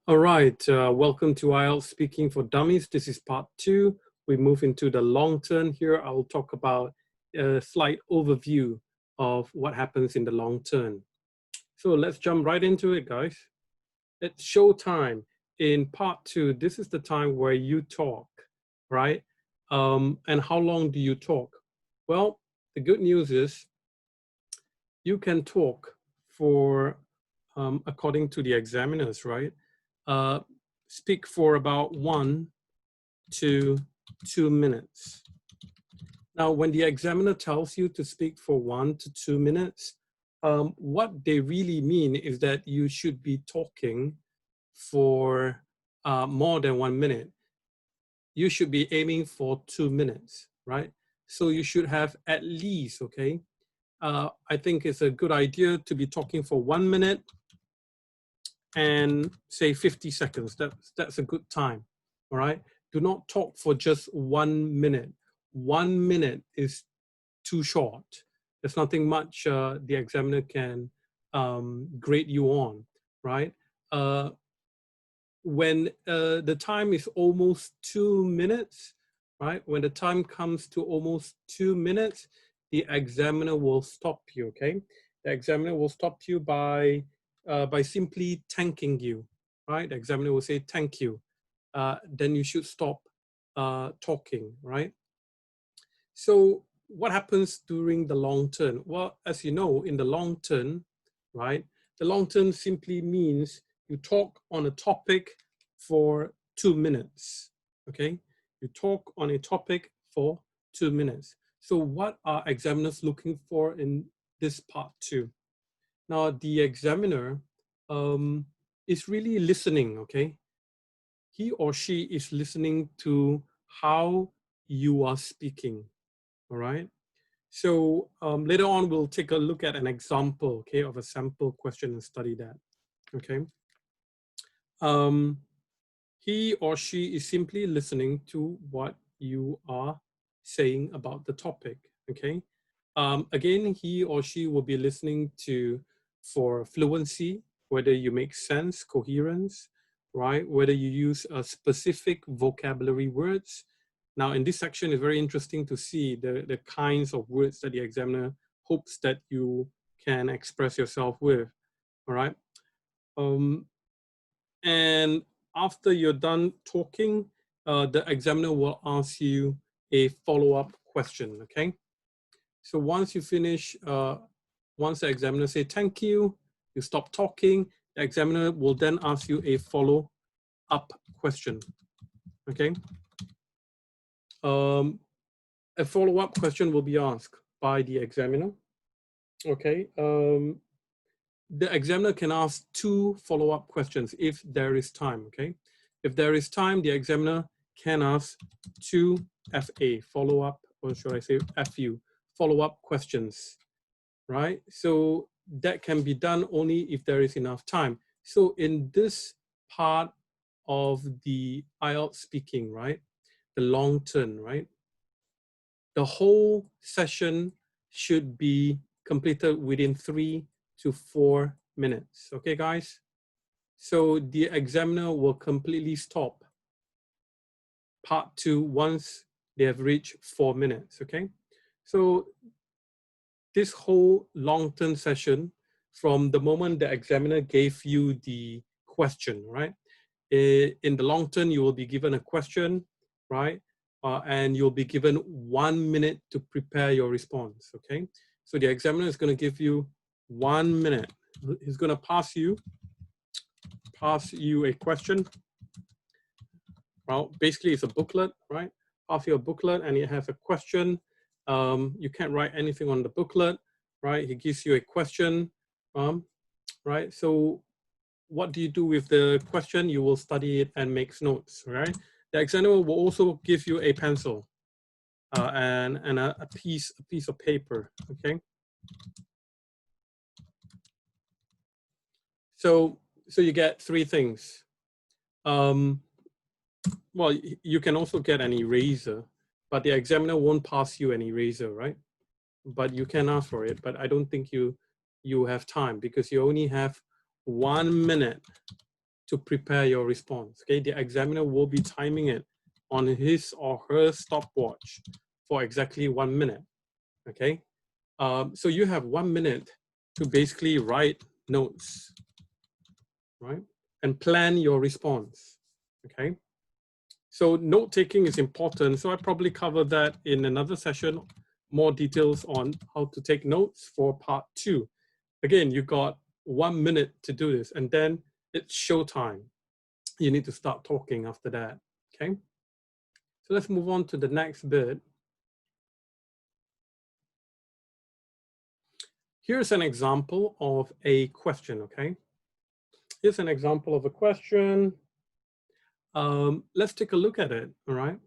All right, welcome to IELTS Speaking for Dummies. This is part 2. We move into the long term here. I'll talk about a slight overview of what happens in the long term. So let's jump right into it, guys. It's show time. In part 2, this is the time where you talk, right? And how long do you talk? Well, the good news is you can talk for, according to the examiners, right? Speak for about 1 to 2 minutes. Now, when the examiner tells you to speak for 1 to 2 minutes, what they really mean is that you should be talking for more than 1 minute. You should be aiming for 2 minutes, right? So you should have at least, okay? I think it's a good idea to be talking for 1 minute and say 50 seconds. That's a good time, all right? Do not talk for just 1 minute. 1 minute is too short. There's nothing much the examiner can grade you on, right? When the time is almost 2 minutes, right? When the time comes to almost 2 minutes, the examiner will stop you, okay? The examiner will stop you by simply thanking you, right? The examiner will say, thank you. Then you should stop talking, right? So what happens during the long term? Well, as you know, in the long term, right? The long term simply means you talk on a topic for 2 minutes, okay? You talk on a topic for 2 minutes. So what are examiners looking for in this part 2? Now, the examiner is really listening, okay? He or she is listening to how you are speaking, all right? So later on, we'll take a look at an example, okay, of a sample question and study that, okay? He or she is simply listening to what you are saying about the topic, okay? Again, he or she will be listening for fluency, whether you make sense, coherence, right? Whether you use a specific vocabulary words. Now, in this section, it's very interesting to see the kinds of words that the examiner hopes that you can express yourself with, all right? And after you're done talking, the examiner will ask you a follow-up question, okay? So once you finish, once the examiner say thank you, you stop talking, the examiner will then ask you a follow-up question, okay? A follow-up question will be asked by the examiner, okay? The examiner can ask 2 follow-up questions if there is time, okay? If there is time, the examiner can ask 2 FA, follow-up, or should I say FU, follow-up questions, right? So that can be done only if there is enough time. So in this part of the IELTS speaking, right, the long term, right, the whole session should be completed within 3 to 4 minutes, okay, guys? So the examiner will completely stop part 2 once they have reached 4 minutes, okay? So this whole long-term session, from the moment the examiner gave you the question, right? In the long term, you will be given a question, right? And you'll be given 1 minute to prepare your response, okay? So the examiner is going to give you 1 minute. He's going to pass you a question. Well, basically it's a booklet, right? Pass you a booklet and it has a question. You can't write anything on the booklet, right? He gives you a question, right? So what do you do with the question? You will study it and make notes, right? The examiner will also give you a pencil and a piece of paper, okay? So you get 3 things. Well, you can also get an eraser, but the examiner won't pass you an eraser, right? But you can ask for it, but I don't think you have time because you only have 1 minute to prepare your response. Okay, the examiner will be timing it on his or her stopwatch for exactly 1 minute. Okay, so you have 1 minute to basically write notes, right, and plan your response. Okay, so note taking is important. So I probably cover that in another session, more details on how to take notes for part 2. Again, you got 1 minute to do this, and then it's showtime. You need to start talking after that. Okay, so let's move on to the next bit. Here's an example of a question. Okay, here's an example of a question. Let's take a look at it. All right.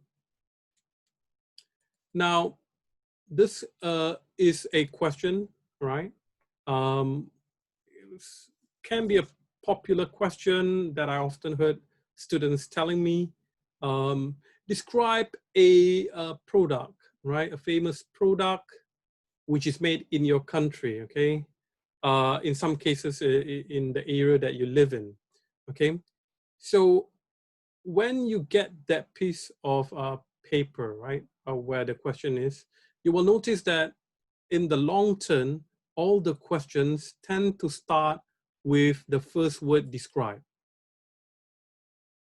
Now, this is a question, right? It can be a popular question that I often heard students telling me. Describe a product, right? A famous product which is made in your country, okay? In some cases, in the area that you live in, okay? So when you get that piece of paper, right, where the question is, you will notice that in the long term, all the questions tend to start with the first word describe.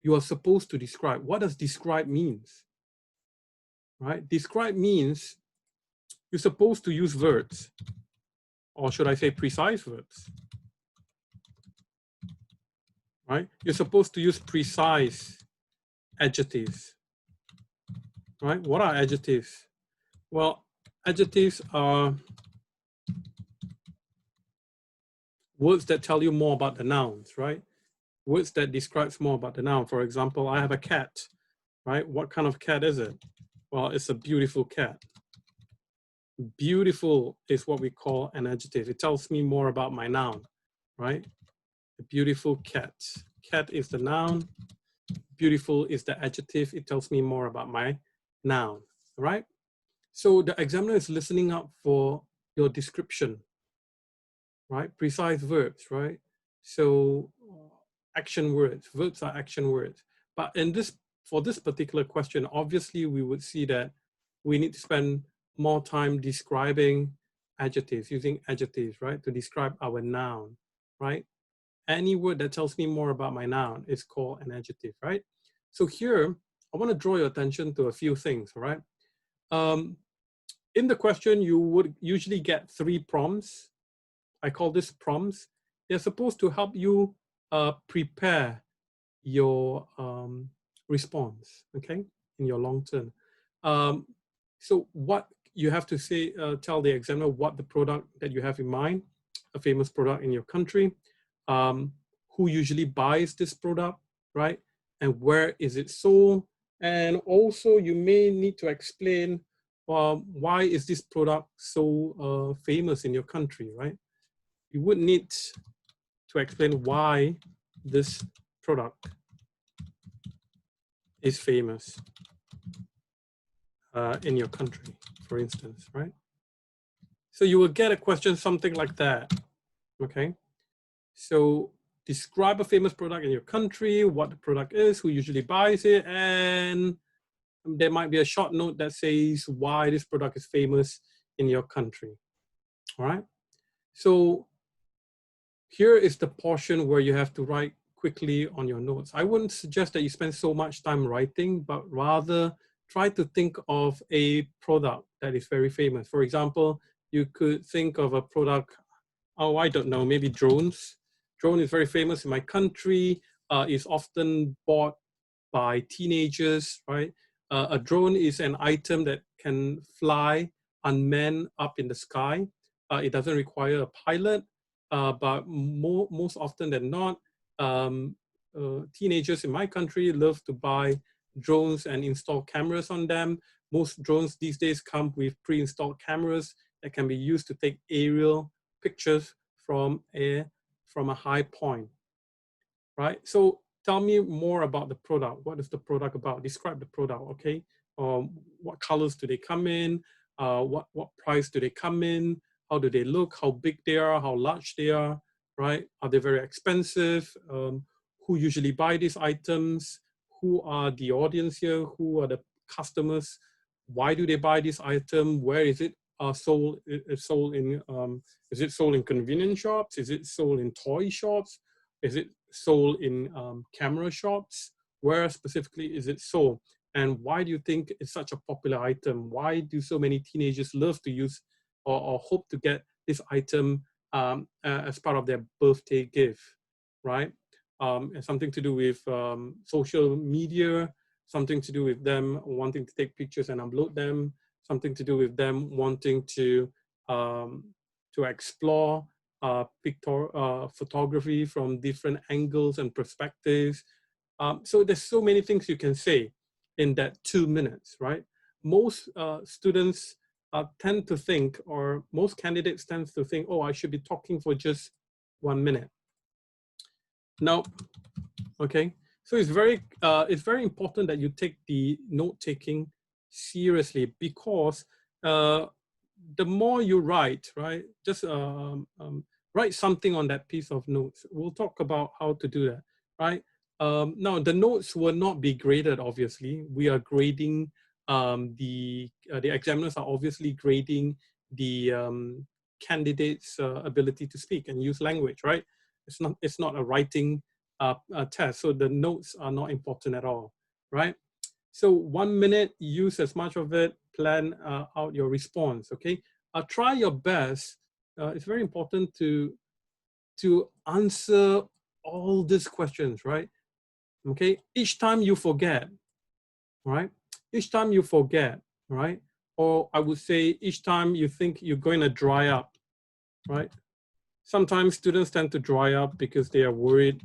You are supposed to describe. What does describe means? Right? Describe means you're supposed to use verbs, or should I say precise verbs? Right? You're supposed to use precise adjectives. Right? What are adjectives? Well, adjectives are words that tell you more about the nouns, right? Words that describes more about the noun. For example, I have a cat, right? What kind of cat is it? Well, it's a beautiful cat. Beautiful is what we call an adjective. It tells me more about my noun, right? A beautiful cat. Cat is the noun. Beautiful is the adjective. It tells me more about my noun, right? So the examiner is listening up for your description, right? Precise verbs, right? So action words, verbs are action words. But in this, for this particular question, obviously we would see that we need to spend more time describing adjectives, using adjectives, right? To describe our noun, right? Any word that tells me more about my noun is called an adjective, right? So here, I want to draw your attention to a few things, all right? In the question, you would usually get 3 prompts. I call this prompts. They're supposed to help you prepare your response, okay, in your long term. So what you have to say, tell the examiner what the product that you have in mind, a famous product in your country, who usually buys this product, right? And where is it sold? And also you may need to explain why is this product so famous in your country, right? You would need to explain why this product is famous in your country, for instance, right? So you will get a question something like that, okay? So describe a famous product in your country, what the product is, who usually buys it, and there might be a short note that says why this product is famous in your country, all right? So here is the portion where you have to write quickly on your notes. I wouldn't suggest that you spend so much time writing, but rather try to think of a product that is very famous. For example, you could think of a product, oh, I don't know, maybe drones. Drone is very famous in my country, is often bought by teenagers, right? A drone is an item that can fly unmanned up in the sky. It doesn't require a pilot, but most often than not, teenagers in my country love to buy drones and install cameras on them. Most drones these days come with pre-installed cameras that can be used to take aerial pictures from a high point, right? So tell me more about the product. What is the product about? Describe the product, okay? What colors do they come in? What price do they come in? How do they look? How big they are? How large they are, right? Are they very expensive? who usually buy these items, who are the audience here, who are the customers, why do they buy this item, where is it sold, is it sold in convenience shops, is it sold in toy shops, is it sold in camera shops, where specifically is it sold, and why do you think it's such a popular item? Why do so many teenagers love to use or hope to get this item as part of their birthday gift, right? And something to do with social media, something to do with them wanting to take pictures and upload them, something to do with them wanting to explore photography from different angles and perspectives. So there's so many things you can say in that 2 minutes, right? Most students tend to think, or most candidates tend to think, oh, I should be talking for just 1 minute. Now, okay, so it's very important that you take the note-taking seriously, because the more you write, right, just write something on that piece of notes. We'll talk about how to do that, right? Now, the notes will not be graded, obviously. We are grading, the examiners are obviously grading the candidate's ability to speak and use language, right? It's not a writing test, so the notes are not important at all, right? So 1 minute, use as much of it, plan out your response, okay? Try your best. It's very important to answer all these questions, right? Okay, each time you forget, right? Each time you forget, right? Or I would say each time you think you're going to dry up, right? Sometimes students tend to dry up because they are worried,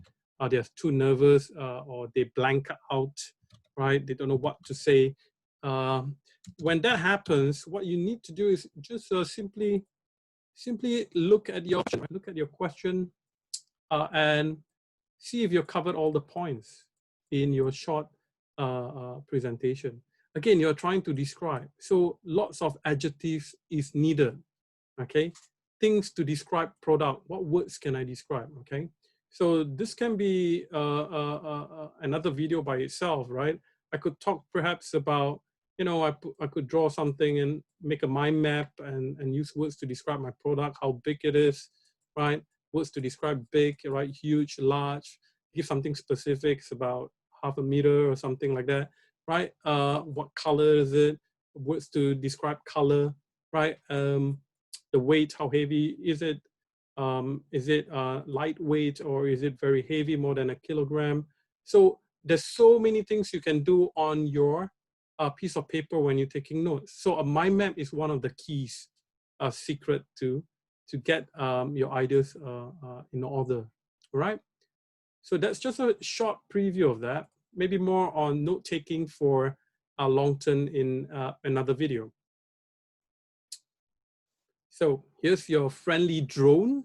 they're too nervous, or they blank out, right? They don't know what to say. When that happens, what you need to do is just simply look at your question, and see if you've covered all the points in your short presentation. Again, you're trying to describe, so lots of adjectives is needed, okay? Things to describe product, what words can I describe, okay? So this can be another video by itself, right? I could talk perhaps about, you know, I could draw something and make a mind map and use words to describe my product, how big it is, right? Words to describe big, right? Huge, large, give something specifics about 1/2 meter or something like that, right? What color is it? Words to describe color, right? The weight, how heavy is it? Is it lightweight, or is it very heavy, more than 1 kilogram? So there's so many things you can do on your piece of paper when you're taking notes. So a mind map is one of the keys, secret to get your ideas in order, all right? So that's just a short preview of that. Maybe more on note taking for long-term in another video. So here's your friendly drone,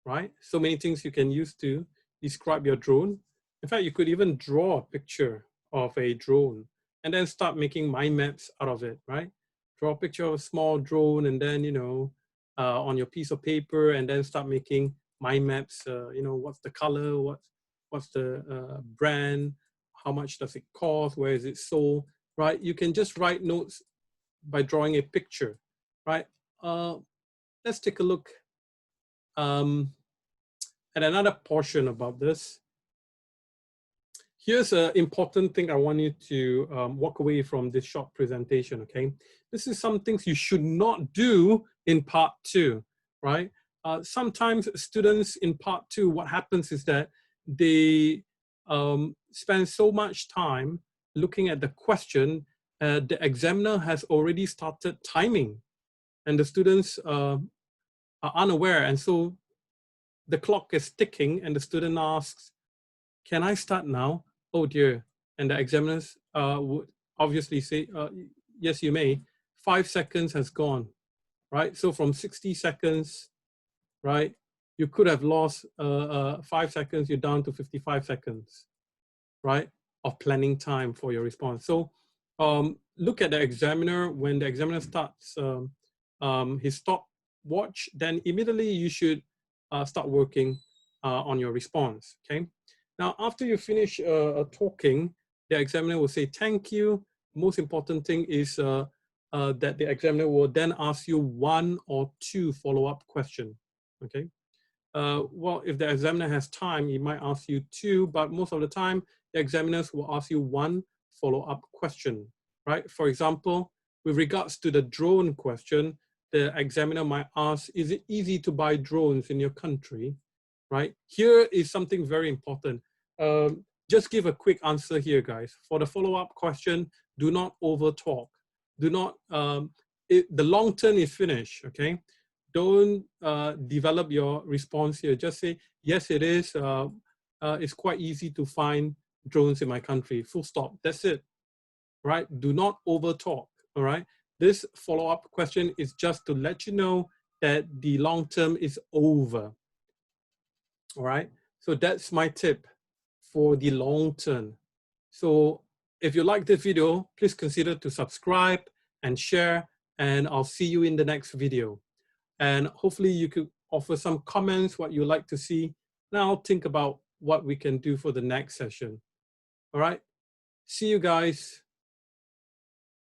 right? So many things you can use to describe your drone. In fact, you could even draw a picture of a drone and then start making mind maps out of it, right? Draw a picture of a small drone and then, you know, on your piece of paper, and then start making mind maps, you know, what's the color, what's the brand, how much does it cost, where is it sold, right? You can just write notes by drawing a picture, right? Let's take a look at another portion about this. Here's an important thing I want you to walk away from this short presentation, okay? This is some things you should not do in part 2, right? Sometimes students in part 2, what happens is that they spend so much time looking at the question, the examiner has already started timing, and the students are unaware, and so the clock is ticking, and the student asks, can I start now? Oh dear. And the examiners would obviously say, yes, you may. 5 seconds has gone, right? So from 60 seconds, right, you could have lost 5 seconds, you're down to 55 seconds, right, of planning time for your response. So look at the examiner. When the examiner starts his stopwatch, then immediately you should start working on your response, okay? Now, after you finish talking, the examiner will say thank you. Most important thing is that the examiner will then ask you 1 or 2 follow-up questions. Okay. Well, if the examiner has time, he might ask you 2, but most of the time, the examiners will ask you 1 follow-up question, right? For example, with regards to the drone question, the examiner might ask, is it easy to buy drones in your country, right? Here is something very important. Just give a quick answer here, guys. For the follow-up question, do not over-talk. Do not, the long turn is finished, okay? Don't develop your response here. Just say, yes, it is. It's quite easy to find drones in my country. Full stop. That's it, right? Do not over talk, all right? This follow-up question is just to let you know that the long term is over, all right? So that's my tip for the long term. So if you like this video, please consider to subscribe and share, and I'll see you in the next video. And hopefully you could offer some comments, what you like to see. Now think about what we can do for the next session. All right, see you guys.